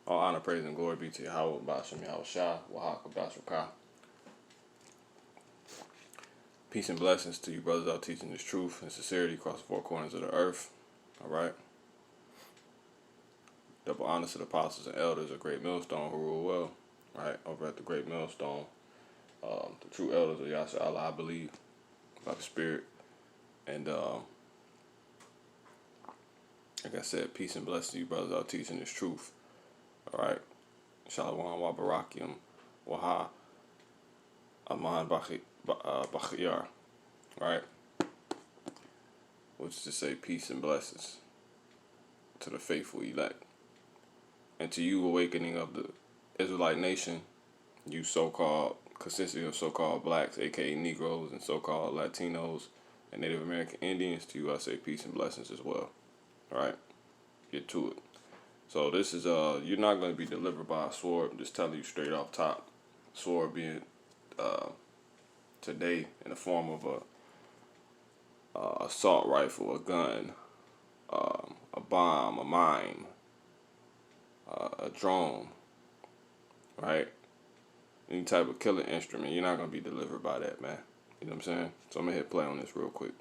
All honor, praise, and glory be to Yahweh, Basham Yahweh Shah, Wahaka Bashakah. Peace and blessings to you, brothers out teaching this truth and sincerity across the four corners of the earth. All right. Double honors to the apostles and elders of Great Millstone who rule well. Right. Over at the Great Millstone. The true elders of Yasha Allah, I believe, by the Spirit. And like I said, peace and blessings to you, brothers out teaching this truth. All right. Shalom wa barakium waha aman bakhyar. Right. Which is to say peace and blessings to the faithful elect. And to you, awakening of the Israelite nation, you so-called, consisting of so-called blacks, aka Negroes, and so-called Latinos and Native American Indians, to you I say peace and blessings as well. All right, get to it. So this is you're not going to be delivered by a sword. I'm just telling you straight off top. Sword being today in the form of a assault rifle, a gun, a bomb, a mine, a drone, right? Any type of killing instrument. You're not going to be delivered by that, man. You know what I'm saying? So I'm going to hit play on this real quick.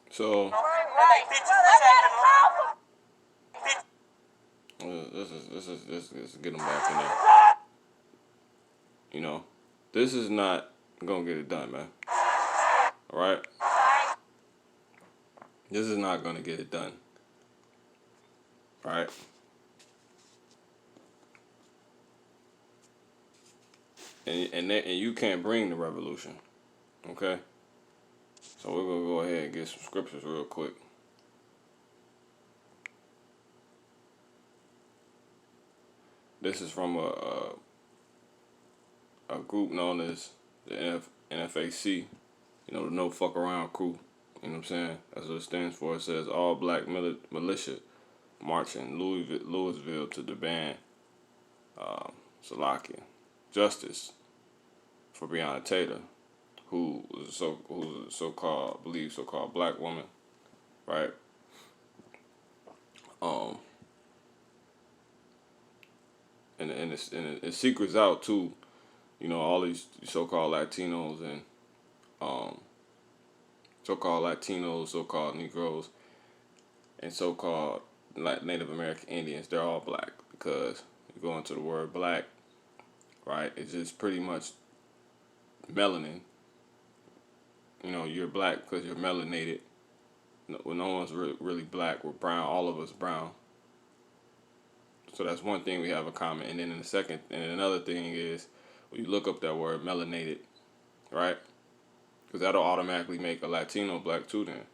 So let's get them back in there. You know, this is not gonna get it done, man. All right, this is not gonna get it done. All right. And you can't bring the revolution, okay? So we're gonna go ahead and get some scriptures real quick. This is from a group known as the NFAC, you know, the No Fuck Around crew. You know what I'm saying? That's what it stands for. It says all black militia marching Louisville to demand Salakia justice for Breonna Taylor, who was a so-called black woman, right? And it secrets out too, you know, all these so-called Latinos and so-called Negroes, and so-called Native American Indians. They're all black because you go into the word black, right? It's just pretty much melanin. You know, you're black because you're melanated. No one's really black. We're brown. All of us brown. So that's one thing we have in common. And then another thing is, when you look up that word melanated, right? Because that'll automatically make a Latino black too then,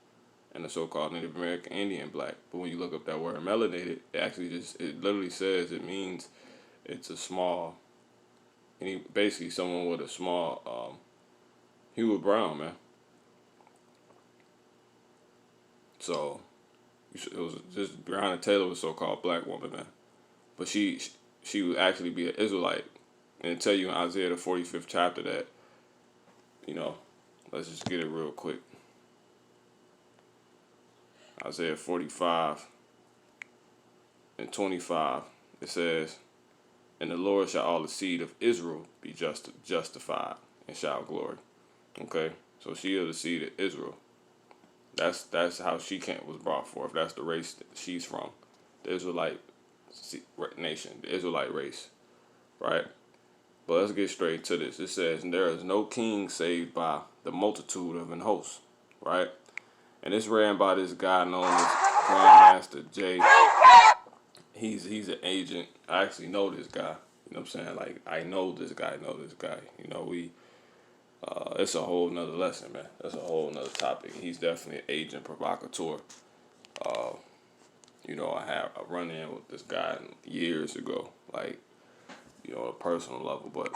and a so-called Native American Indian black. But when you look up that word melanated, it literally says it means it's a small, basically someone with a small hue of brown, man. So it was just Breonna Taylor was a so-called black woman, man. But she would actually be an Israelite. And tell you in Isaiah the 45th chapter that, you know, let's just get it real quick. Isaiah 45 and 25, it says, "And the Lord shall all the seed of Israel be justified and shall glory." Okay, so she is the seed of Israel. That's how she was brought forth. That's the race that she's from, the Israelite nation, the Israelite race, right? But let's get straight to this. It says, "And there is no king saved by the multitude of an host," right? And it's ran by this guy known as Grandmaster he's an agent. I actually know this guy. You know what I'm saying? Like, I know this guy, You know, it's a whole nother lesson, man. That's a whole nother topic. He's definitely an agent provocateur. You know, I had a run in with this guy years ago, like, you know, on a personal level, but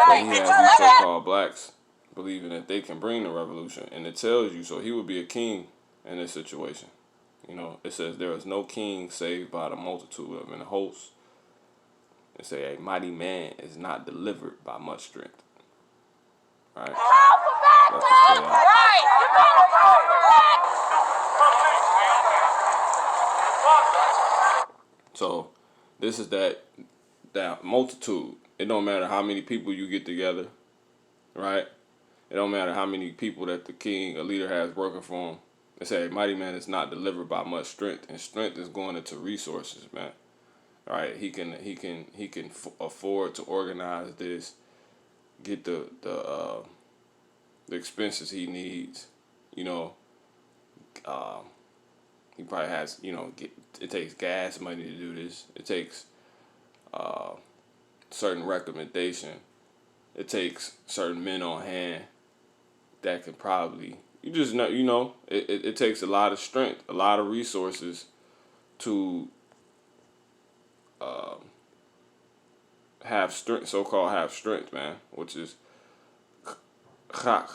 he has these so-called blacks believing that they can bring the revolution, and it tells you, so he would be a king in this situation. You know, it says there is no king saved by the multitude of an host. It say a mighty man is not delivered by much strength. Right? Let this play out. So this is that multitude. It don't matter how many people you get together, right? It don't matter how many people that the king, a leader, has working for him. They say a mighty man is not delivered by much strength, and strength is going into resources, man. All right, he can afford to organize this, get the expenses he needs. You know, he probably has, you know, it takes gas money to do this. It takes certain recommendation. It takes certain men on hand that can probably, you just know, you know, it takes a lot of strength, a lot of resources to have strength, so-called have strength, man, which is chak,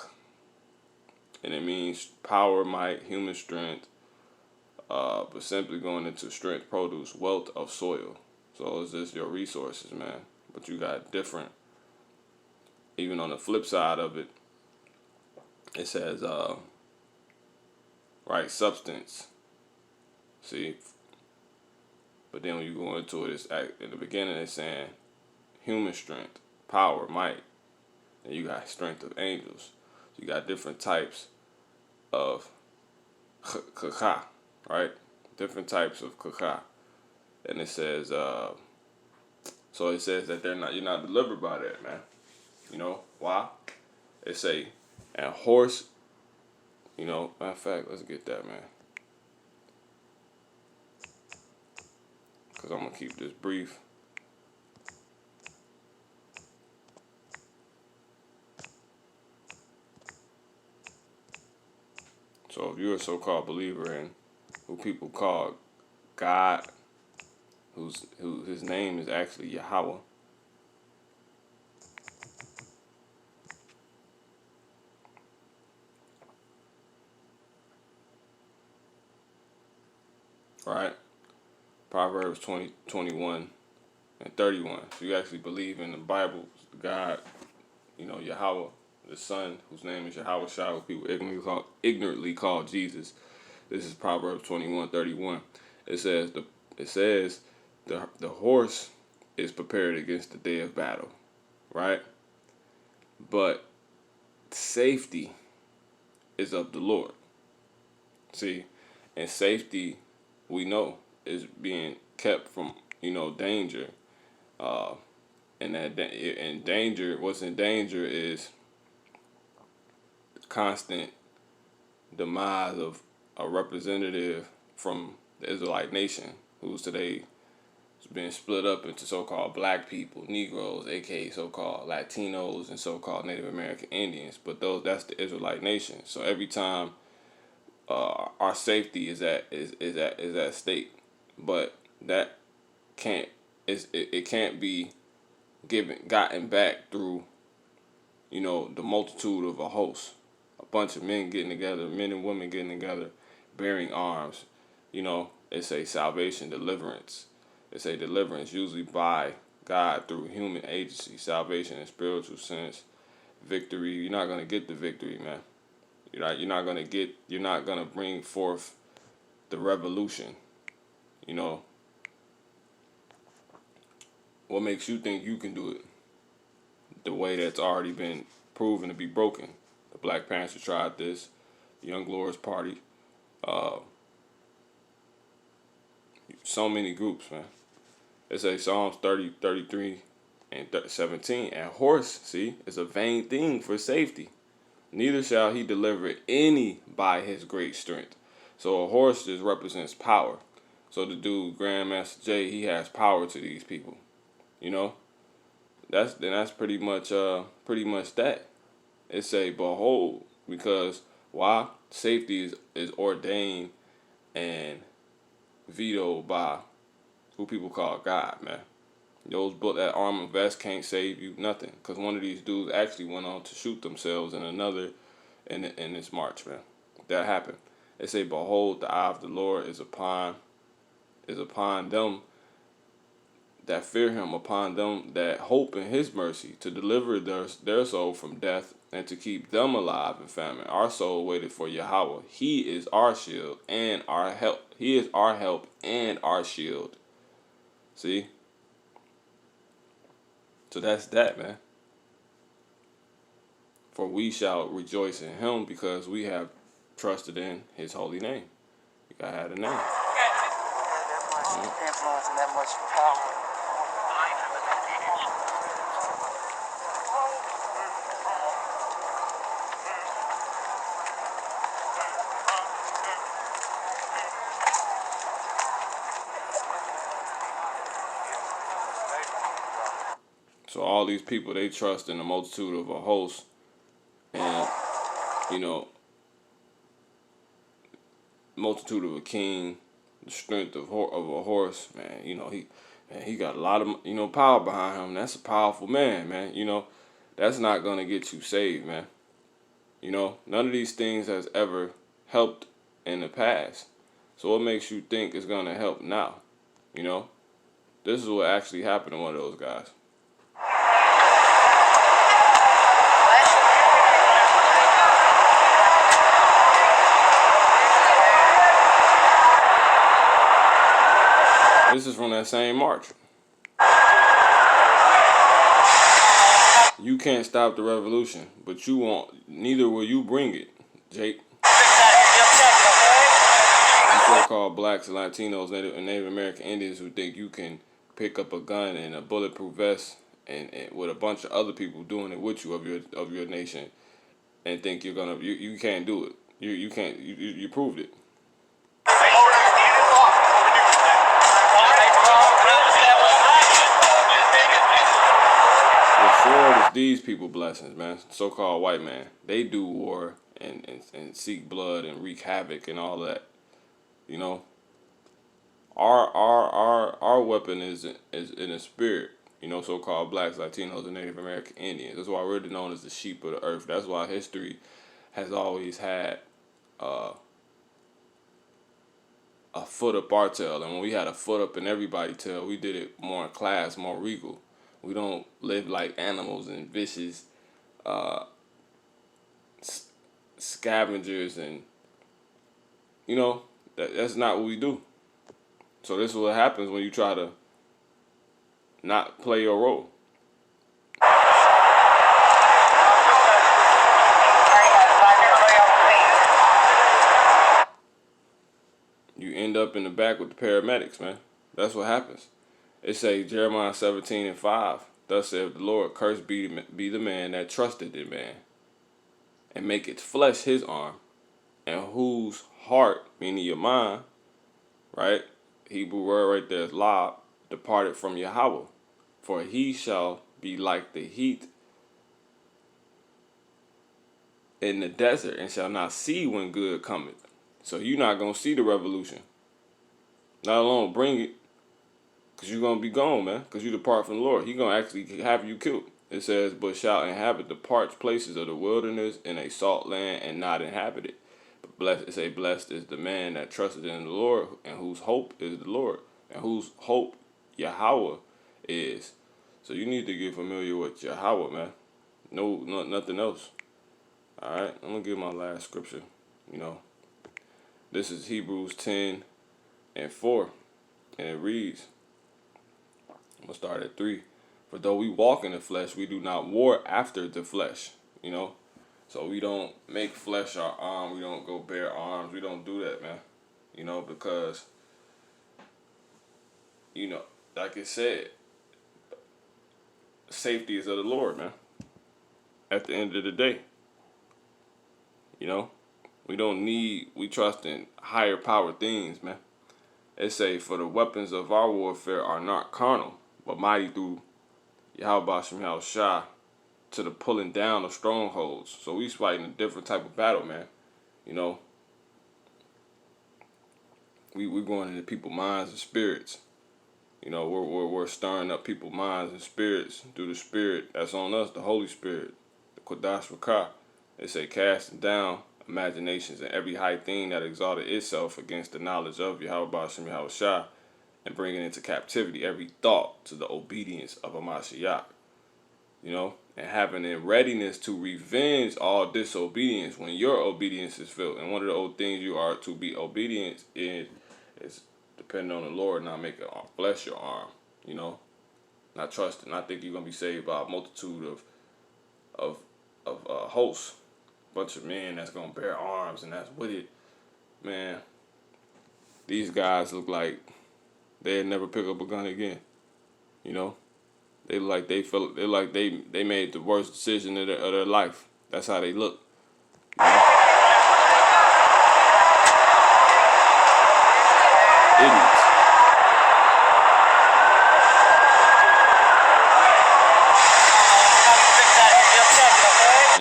and it means power, might, human strength, but simply going into strength, produce, wealth of soil. So it's just your resources, man. But you got different, even on the flip side of it, it says, right, substance. See? But then when you go into it, it's in the beginning, it's saying human strength, power, might. And you got strength of angels. So you got different types of kaka, right? Different types of kaka. And it says, so it says that you're not delivered by that, man. You know, why? It say, and horse, you know, matter of fact, let's get that, man. Because I'm going to keep this brief. So if you're a so-called believer in who people call God, who his name is actually Yahweh, right? Proverbs 20:21 and 31. So you actually believe in the Bible, God, you know, Yahweh, the Son, whose name is Yahweh Shai, who people ignorantly call Jesus. This is Proverbs 21:31. It says the horse is prepared against the day of battle, right? But safety is of the Lord. See, and safety, we know, is being kept from, you know, danger. And what's in danger is constant demise of a representative from the Israelite nation, who's today been split up into so-called black people, Negroes, aka so-called Latinos, and so-called Native American Indians. But that's the Israelite nation. So every time our safety is at stake, but that it can't be gotten back through, you know, the multitude of a host, a bunch of men getting together, men and women getting together, bearing arms. You know, it's a salvation, deliverance. It's a deliverance usually by God through human agency, salvation in spiritual sense, victory. You're not gonna get the victory, man. You're not gonna bring forth the revolution. You know, what makes you think you can do it? The way that's already been proven to be broken. The Black Panthers tried this, the Young Lords Party, so many groups, man. It's a Psalms 30, 33, and 17. And horse, see, is a vain thing for safety. neither shall he deliver any by his great strength. So a horse just represents power. So the dude, Grandmaster Jay, he has power to these people. You know, that's pretty much that. It say behold, because why? Safety is ordained and vetoed by who people call God, man. That armor vest can't save you nothing, because one of these dudes actually went on to shoot themselves in another in this march, man. That happened. They say, behold, the eye of the Lord is upon them that fear him, upon them that hope in his mercy, to deliver their soul from death and to keep them alive in famine. Our soul waited for Yahweh. He is our shield and our help. He is our help and our shield. See? So that's that, man. For we shall rejoice in him, because we have trusted in his holy name. You gotta have the name. That much influence and that much power. So all these people, they trust in the multitude of a host, and multitude of a king, the strength of a horse, man. He got a lot of power behind him. That's a powerful man, man. That's not gonna get you saved, man. None of these things has ever helped in the past. So what makes you think it's gonna help now? This is what actually happened to one of those guys. This is from that same march. You can't stop the revolution, but you won't. Neither will you bring it, Jake. You so-called blacks, Latinos, Native American Indians who think you can pick up a gun and a bulletproof vest and with a bunch of other people doing it with you of your nation, and think you can't do it. You can't. You proved it. It's these people blessings, man. So-called white man. They do war and seek blood and wreak havoc and all that. Our weapon is in the spirit. So-called blacks, Latinos, and Native American Indians. That's why we're known as the sheep of the earth. That's why history has always had a foot up our tail. And when we had a foot up in everybody's tail, we did it more in class, more regal. We don't live like animals and vicious scavengers, and that's not what we do. So this is what happens when you try to not play your role. You end up in the back with the paramedics, man. That's what happens. It say Jeremiah 17:5. Thus saith the Lord, cursed be the man that trusted in man, and make its flesh his arm, and whose heart, meaning your mind, right? Hebrew word right there is la, departed from Yahweh. For he shall be like the heat in the desert, and shall not see when good cometh. So you're not going to see the revolution. Not alone bring it, because you're going to be gone, man, because you depart from the Lord. He's going to actually have you killed. It says, but shall inhabit the parched places of the wilderness in a salt land and not inhabit it. But blessed is the man that trusted in the Lord, and whose hope is the Lord, and whose hope Yahweh is. So you need to get familiar with Yahweh, man. No, nothing else. All right, I'm going to give my last scripture. This is Hebrews 10:4, and it reads, I'm going to start at 3. For though we walk in the flesh, we do not war after the flesh, So we don't make flesh our arm. We don't go bear arms. We don't do that, man. Because, like I said, safety is of the Lord, man. At the end of the day. You know, we trust in higher power things, man. It say, for the weapons of our warfare are not carnal, but mighty through Yahweh Shem Shah to the pulling down of strongholds. So we fighting a different type of battle, man. You know, we're going into people's minds and spirits. You know, we're stirring up people's minds and spirits through the Spirit that's on us, the Holy Spirit, the Kodash Rakah. They say, casting down imaginations and every high thing that exalted itself against the knowledge of Yahweh Shem Shah, and bringing into captivity every thought to the obedience of a Mashiach. You know, and having in readiness to revenge all disobedience when your obedience is filled. And one of the old things you are to be obedient in is depending on the Lord, not making flesh your arm. You know, not trusting. I think you're gonna be saved by a multitude of hosts, bunch of men that's gonna bear arms and that's with it. Man, these guys look like they'd never pick up a gun again. You know. They like they made the worst decision of their life. That's how they look. You know? Idiots.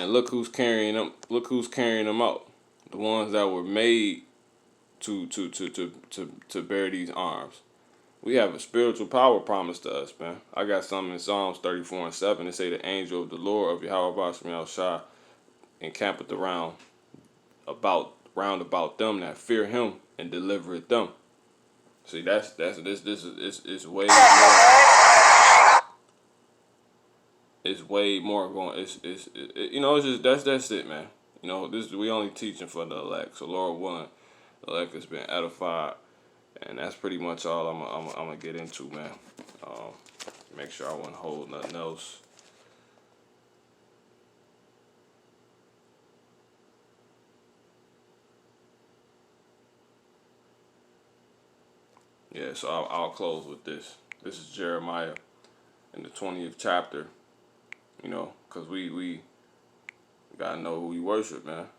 And look who's carrying them. Look who's carrying them out. The ones that were made to bear these arms. We have a spiritual power promised to us, man. I got something in Psalms 34:7. It say the angel of the Lord of Yahweh Shem Shah encampeth round about them that fear him and delivereth them. See, this is way more. It's way more going. It's you know, it's just that's it, man. You know, we only teaching for the elect. So Lord willing, the elect has been edified. And that's pretty much all I'm gonna get into, man. Make sure I won't hold nothing else. Yeah, so I'll close with this. This is Jeremiah in the 20th chapter. You know, cause we gotta know who we worship, man.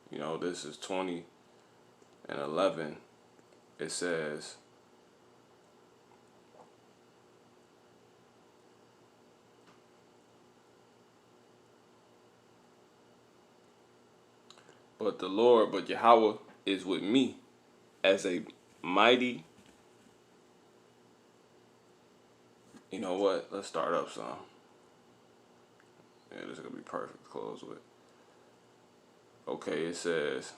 You know, this is 20:11. It says, but Yahweh is with me as a mighty. You know what? Let's start up some. Yeah, this is gonna be perfect to close with. Okay, it says,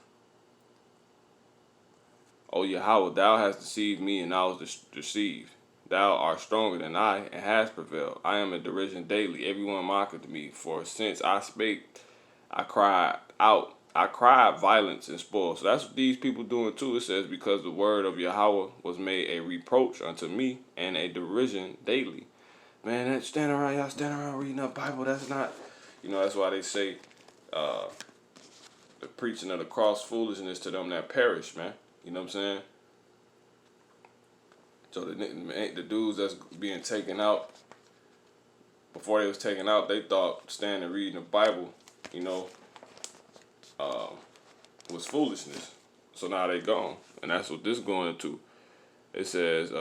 O Yahweh, thou hast deceived me, and I was deceived. Thou art stronger than I, and hast prevailed. I am in derision daily. Everyone mocketh me. For since I spake, I cried out. I cried violence and spoil. So that's what these people doing too. It says, because the word of Yahweh was made a reproach unto me, and a derision daily. Man, y'all stand around reading the Bible. That's not, you know, that's why they say the preaching of the cross foolishness to them that perish, man. You know what I'm saying? So the dudes that's being taken out, before they was taken out, they thought standing reading the Bible, you know, was foolishness. So now they gone. And that's what this going into. It says,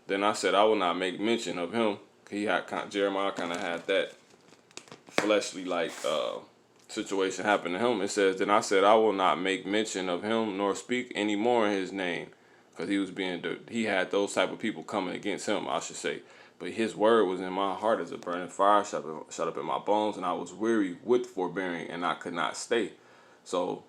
then I said, I will not make mention of him. Jeremiah kind of had that fleshly like situation happen to him. It says, then I said, I will not make mention of him nor speak any more in his name, because he had those type of people coming against him, I should say. But his word was in my heart as a burning fire, shut up in my bones, and I was weary with forbearing, and I could not stay. So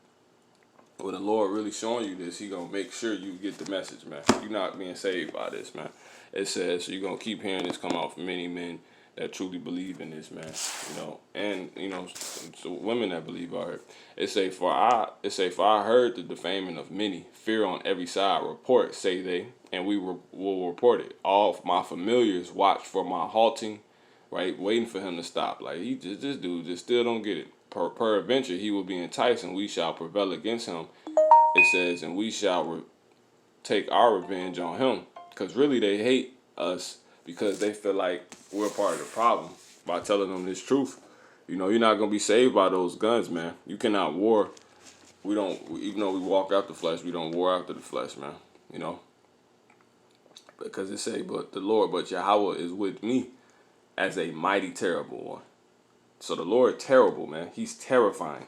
when the Lord really showing you this, he gonna make sure you get the message, man. You're not being saved by this, man. It says, so you're gonna keep hearing this come out from many men that truly believe in this, man. You know, and you know, so women that believe are. It say, for I heard the defaming of many, fear on every side, report, say they, and we will report it. All my familiars watch for my halting, right, waiting for him to stop. Like this dude just still don't get it. Peradventure he will be enticed, and we shall prevail against him. It says, and we shall take our revenge on him. Because really they hate us because they feel like we're part of the problem by telling them this truth. You know, you're not going to be saved by those guns, man. You cannot war even though we walk out the flesh, we don't war after the flesh, man. You know, because it say, but Yahweh is with me as a mighty terrible one. So the Lord terrible, man. He's terrifying.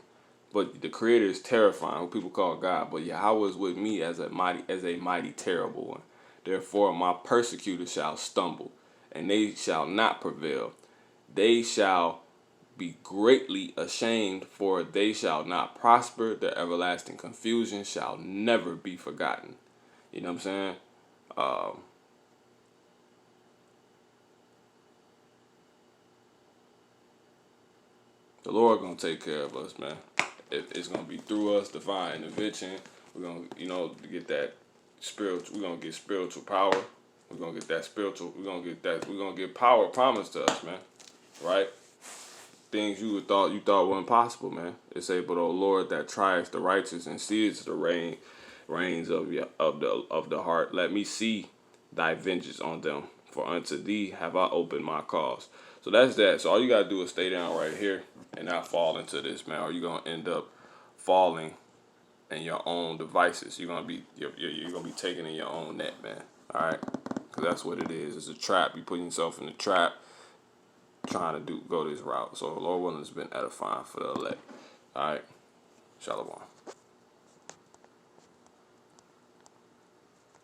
But the Creator is terrifying, who people call God. But Yahweh is with me as a mighty terrible one. Therefore my persecutors shall stumble, and they shall not prevail. They shall be greatly ashamed, for they shall not prosper. Their everlasting confusion shall never be forgotten. You know what I'm saying? The Lord gonna take care of us, man. It's gonna be through us, divine intervention. We're gonna, get that spiritual. We're gonna get spiritual power. We're gonna get that spiritual. We're gonna get power promised to us, man. Right? Things you thought were impossible, man. It say, but O Lord, that trieth the righteous and seest the reins of the heart. Let me see thy vengeance on them, for unto thee have I opened my cause. So that's that. So all you gotta do is stay down right here and not fall into this, man, or you're gonna end up falling in your own devices. You're gonna be taken in your own net, man. All right, because that's what it is. It's a trap. You putting yourself in a trap, trying to go this route. So Lord willing, has been edifying for the elect. All right, Shalom.